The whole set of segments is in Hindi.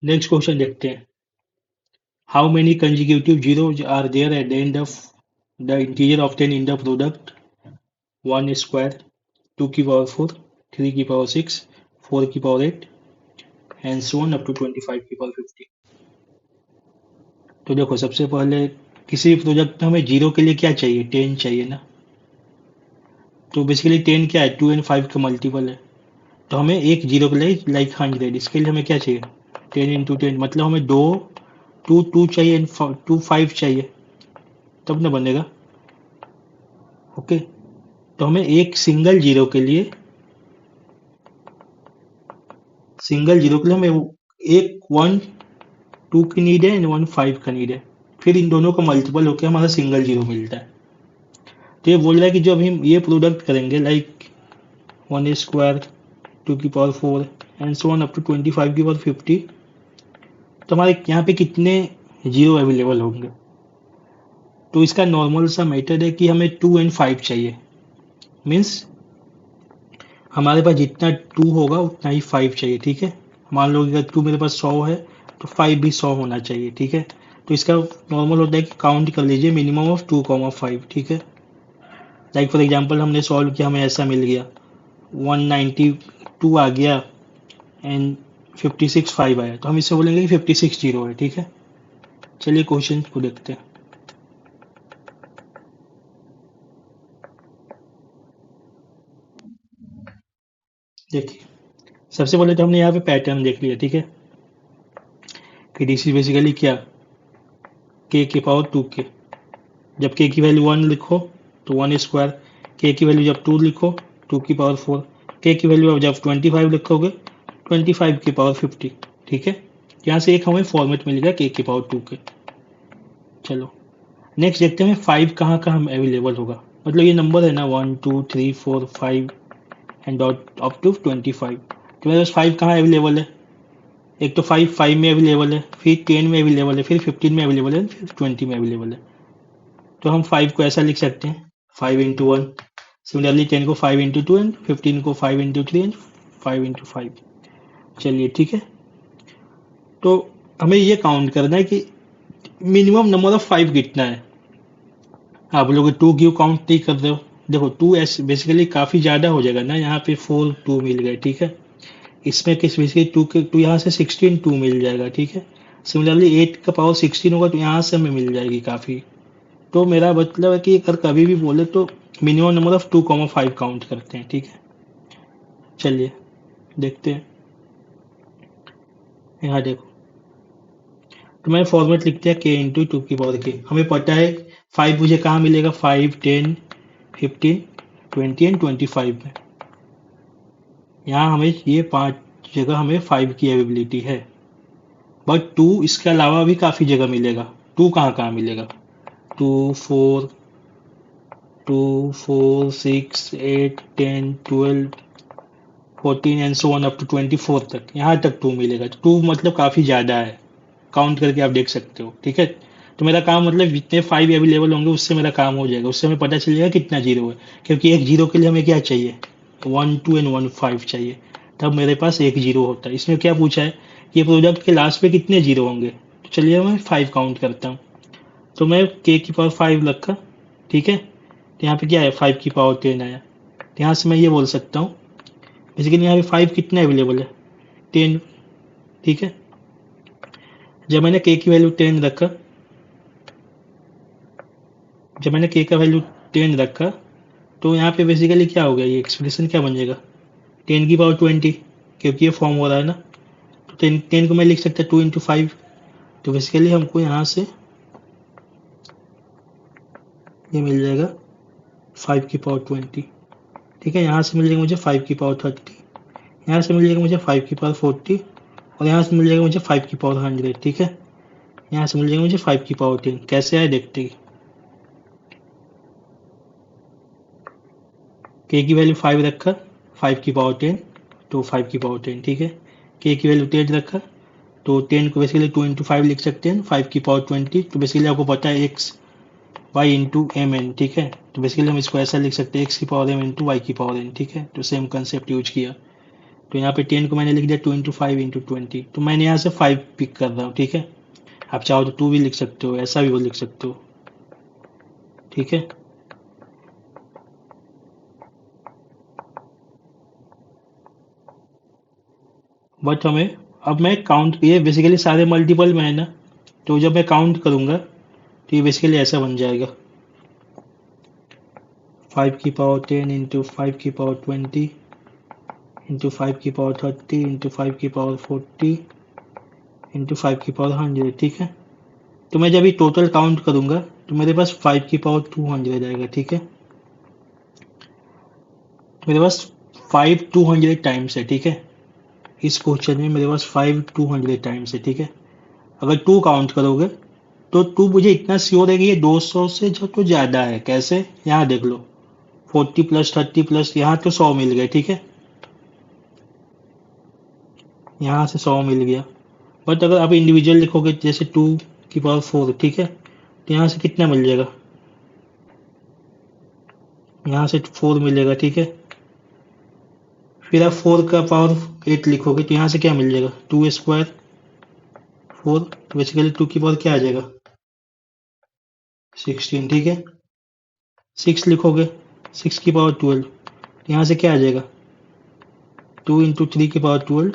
नेक्स्ट क्वेश्चन देखते हैं। How many consecutive zeros are there at the end of the integer obtain in the product? 1 square, 2 की पावर 4, 3 की पावर 6, 4 की power 8 and so on up to 25 की पावर 50। तो देखो, सबसे पहले किसी भी प्रोजेक्ट में हमें जीरो के लिए क्या चाहिए? 10 चाहिए ना। तो बेसिकली 10 क्या है? 2 एंड 5 का मल्टीपल है। तो हमें एक जीरो के लिए लाइक 100, इसके लिए हमें क्या चाहिए? 10 × 10, मतलब हमें दो टू टू चाहिए एंड 5 चाहिए, तब ना बनेगा। ओके, तो हमें एक सिंगल जीरो के लिए हमें एक 1 2 की नीड है एंड 1 5 का नीड है। फिर इन दोनों का मल्टीपल होकर हमारा सिंगल जीरो मिलता है। तो ये बोल रहा है कि जब हम ये प्रोडक्ट करेंगे लाइक 1 स्क्वायर, 2 की power 4 and so on up to 25 की पावर 50, तो हमारे यहाँ पे कितने जीरो अवेलेबल होंगे? तो इसका नॉर्मल सा मेथड है कि हमें 2 एंड 5 चाहिए। मीन्स हमारे पास जितना 2 होगा उतना ही 5 चाहिए। ठीक है, मान लो कि अगर 2 मेरे पास 100 है तो 5 भी 100 होना चाहिए। ठीक है, तो इसका नॉर्मल होता है कि काउंट कर लीजिए मिनिमम ऑफ 2, 5। ठीक है, लाइक फॉर एग्जांपल हमने सॉल्व किया, हमें ऐसा मिल गया 192 आ गया एंड 56 5 आया, तो हम इससे बोलेंगे कि 56 जीरो है। ठीक है, चलिए क्वेश्चन को देखते हैं। देखिए, सबसे पहले तो हमने यहाँ पे पैटर्न देख लिया। ठीक है, कि दिस इज बेसिकली क्या, के पावर 2 के। जब के की वैल्यू 1 लिखो तो 1 स्क्वायर, के की वैल्यू जब 2 लिखो 2 की पावर 4, के की वैल्यू अब जब 25 लिखोगे 25 की पावर 50। ठीक है, यहाँ से एक हमें फॉर्मेट मिल गया के पावर 2 के। चलो नेक्स्ट देखते हैं 5 कहाँ कहाँ अवेलेबल होगा। मतलब ये नंबर है ना 1 2 3 4 5 एंड डॉट अप टू 25, तो मेरे पास 5 कहाँ अवेलेबल है? एक तो 5 में अवेलेबल है, फिर 10 में अवेलेबल है, फिर 15 में अवेलेबल है, फिर 20 में अवेलेबल है। तो हम 5 को ऐसा लिख सकते हैं 5 × 1। सिमिलरली 10 को 5 × 2 एंड 15 को 5 × 3 एंड 5 × 5। चलिए ठीक है, तो हमें ये काउंट करना है कि मिनिमम नंबर ऑफ 5 कितना है। आप लोग 2 क्यों काउंट नहीं कर रहे हो? देखो 2 ऐसे बेसिकली काफ़ी ज़्यादा हो जाएगा ना, यहाँ पे 4 2 मिल गए। ठीक है, इसमें किस बेसिकली 2 के 2 यहाँ से 16 2 मिल जाएगा। ठीक है, सिमिलरली 8 का पावर 16 होगा तो यहाँ से हमें मिल जाएगी काफ़ी। तो मेरा मतलब है कि अगर कभी भी बोले तो मिनिमम नंबर ऑफ 2, 5 काउंट करते हैं। ठीक है, चलिए देखते हैं। यहाँ देखो, तो मैं फॉर्मेट लिखते हैं k × 2 की पावर k। हमें पता है 5 मुझे कहाँ मिलेगा? 5 10 15 20 एंड 25 में। यहाँ हमें ये 5 जगह हमें 5 की अवेबिलिटी है, बट 2 इसके अलावा भी काफ़ी जगह मिलेगा। 2 कहाँ कहाँ मिलेगा? 2 4 6 8 10 12 14 and so on up to 24 तक, यहाँ तक 2 मिलेगा। तो 2 मतलब काफ़ी ज़्यादा है, काउंट करके आप देख सकते हो। ठीक है, तो मेरा काम मतलब जितने 5 अवेलेबल होंगे उससे मेरा काम हो जाएगा, उससे हमें पता चल जाएगा कितना जीरो है। क्योंकि एक जीरो के लिए हमें क्या चाहिए? 1 2 एंड 1 5 चाहिए, तब मेरे पास एक जीरो होता है। इसमें क्या पूछा है? ये प्रोडक्ट के लास्ट पे कितने जीरो होंगे? तो चलिए मैं 5 काउंट करता हूँ। तो मैं k की पावर 5 रखा। ठीक है, तो यहाँ पे क्या है? 5 की पावर 10 आया। तो यहाँ से मैं ये बोल सकता हूँ बेसिकली यहाँ पे 5 कितने अवेलेबल है? 10। ठीक है, जब मैंने k की वैल्यू 10 रखा, जब मैंने k का वैल्यू 10 रखा, तो यहाँ पे बेसिकली क्या हो गया? ये एक्सप्रेशन क्या बन जाएगा? 10 की पावर 20, क्योंकि ये फॉर्म हो रहा है ना। तो 10 को मैं लिख सकता 2 × 5। तो बेसिकली हमको यहाँ से ये मिल जाएगा 5 की पावर 20। ठीक है, यहाँ से मिल जाएगा मुझे 5 की पावर 30, यहाँ से मिल जाएगा मुझे 5 की पावर 40, और यहाँ से मिल जाएगा मुझे 5 की पावर 100। ठीक है, यहाँ से मिल जाएगा मुझे 5 की पावर 10। कैसे आए देखते हैं। के की वैल्यू 5 रखा, 5 की पावर 10, तो 5 की पावर 10। ठीक है, के की वैल्यू 10 रखा, तो 10 को बेसिकली 2 × 5 लिख सकते हैं, 5 की पावर 20। तो बेसिकली आपको पता है x y into m n. ठीक है, तो बेसिकली हम इसको ऐसा लिख सकते हैं x की पावर m इंटू वाई की पावर n। ठीक है, तो सेम कंसेप्ट यूज किया। तो यहाँ पे 10 को मैंने लिख दिया 2 इंटू 5 इंटू 20, तो मैंने यहाँ से 5 पिक कर रहा हूँ, ठीक है। आप चाहो तो 2 भी लिख सकते हो, ऐसा भी लिख सकते हो, ठीक है। बट हमें अब मैं काउंट, ये बेसिकली सारे मल्टीपल में है ना, तो जब मैं काउंट करूंगा तो ये बेसिकली ऐसा बन जाएगा 5 की पावर 10 इंटू 5 की पावर 20 इंटू 5 की पावर 30 इंटू 5 की पावर 40 इंटू 5 की पावर 100, ठीक है। तो मैं जब ये टोटल काउंट करूंगा तो मेरे पास 5 की पावर 200 आएगा, ठीक है। मेरे पास 5 200 टाइम्स है, ठीक है। इस क्वेश्चन में मेरे पास 5 200 टाइम्स है, ठीक है। अगर 2 काउंट करोगे तो 2 मुझे इतना श्योर है कि ये 200 से जो तो ज़्यादा है। कैसे, यहाँ देख लो, 40 प्लस 30 प्लस यहाँ तो 100 मिल गए, ठीक है। यहाँ से 100 मिल गया। बट अगर आप इंडिविजुअल लिखोगे जैसे 2 की पावर 4, ठीक है, तो यहाँ से कितना मिल जाएगा, यहाँ से 4 मिलेगा, ठीक है। फिर आप 4 का पावर 8 लिखोगे तो यहाँ से क्या मिल जाएगा, 2 स्क्वायर 4, तो बेसिकली 2 की पावर क्या आ जाएगा 16, ठीक है। 6 लिखोगे 6 की पावर 12, तो यहाँ से क्या आ जाएगा 2 इंटू 3 की पावर 12,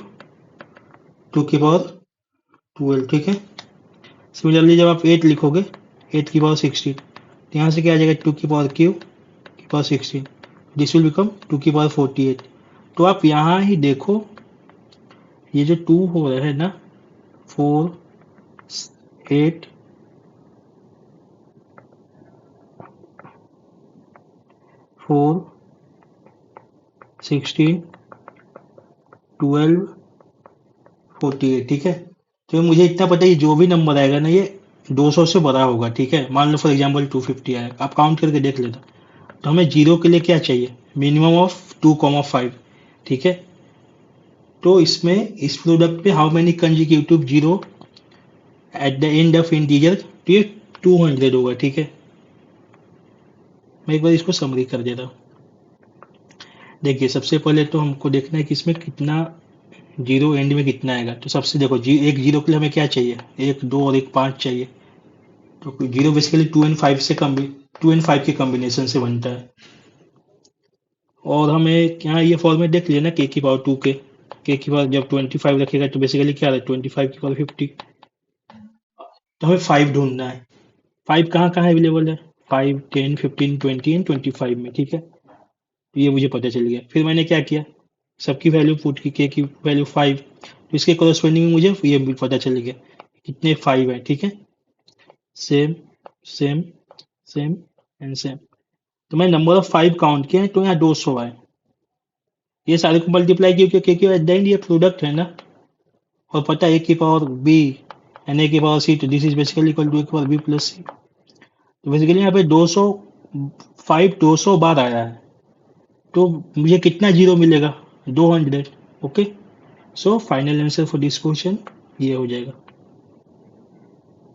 2 की पावर 12, ठीक है। सिमिलरली जब आप 8 लिखोगे 8 की पावर 16, तो यहाँ से क्या आ जाएगा 2 की पावर क्यू की पावर 16, दिस विल बिकम 2 की पावर 48। तो आप यहाँ ही देखो, ये जो 2 हो रहा है ना, 4 8 4 16 12 48, ठीक है। तो मुझे इतना पता है कि जो भी नंबर आएगा ना, ये 200 से बड़ा होगा, ठीक है। मान लो फॉर एग्जांपल 250 आया, आप काउंट करके देख लेना। तो हमें जीरो के लिए क्या चाहिए, मिनिमम ऑफ 2,5, ठीक है। तो इसमें इस प्रोडक्ट पे how many consecutive zero eight the end of integer, तो ये 200 होगा, ठीक है। मैं एक बार इसको समरी कर देता हूँ। देखिए सबसे पहले तो हमको देखना है कि इसमें कितना जीरो एंड में कितना आएगा। तो सबसे देखो एक जीरो के लिए हमें क्या चाहिए, 1 2 और 1 5 चाहिए। तो जीरो बेसिकली 2 एंड 5 से 2 एंड 5 के कॉम्बिनेशन से बनता है। और हमें यहाँ ये फॉर्मेट देख लिया ना, के की पावर 2 के की पावर जब 25 रखेगा तो बेसिकली क्या है 25 की पावर 50। तो हमें 5 ढूंढना है। 5 कहाँ कहाँ अवेलेबल है, 5 10 15 20 एंड 25 में, ठीक है। तो ये मुझे पता चल गया। फिर मैंने क्या किया, सबकी वैल्यू पुट की, के की वैल्यू 5, तो इसके कॉरस्पॉन्डिंग मुझे ये भी पता चल गया कितने 5 है, ठीक है। Same same same and same. तो मैं नंबर ऑफ 5 काउंट किया तो यहाँ 200 आए। ये सारे को मल्टीप्लाई किया क्योंकि एट द एंड ये प्रोडक्ट है ना, और पता है ए की पावर बी एंड ए की पावर सी, तो this is basically equal to A की पावर बी प्लस सी। तो बेसिकली यहाँ पे 200 5 200 बार आया है, तो मुझे कितना जीरो मिलेगा 200। Okay, so final answer for this question ये हो जाएगा।